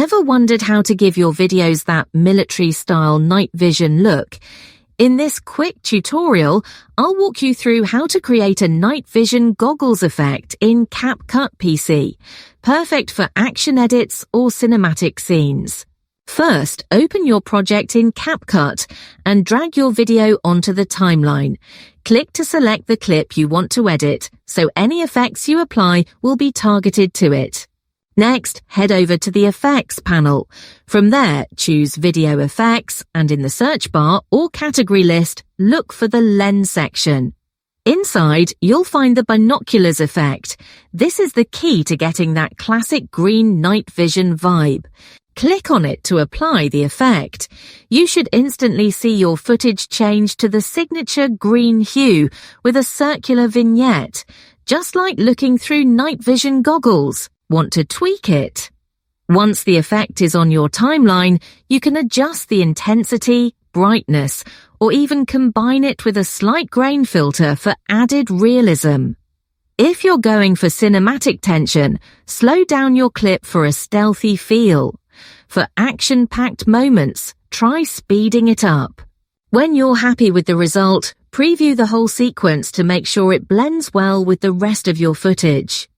Ever wondered how to give your videos that military-style night vision look? In this quick tutorial, I'll walk you through how to create a night vision goggles effect in CapCut PC, perfect for action edits or cinematic scenes. First, open your project in CapCut and drag your video onto the timeline. Click to select the clip you want to edit, so any effects you apply will be targeted to it. Next, head over to the Effects panel. From there, choose Video Effects and in the search bar or category list, look for the Lens section. Inside, you'll find the binoculars effect. This is the key to getting that classic green night vision vibe. Click on it to apply the effect. You should instantly see your footage change to the signature green hue with a circular vignette, just like looking through night vision goggles. Want to tweak it? Once the effect is on your timeline, you can adjust the intensity, brightness, or even combine it with a slight grain filter for added realism. If you're going for cinematic tension, slow down your clip for a stealthy feel. For action-packed moments, try speeding it up. When you're happy with the result, preview the whole sequence to make sure it blends well with the rest of your footage.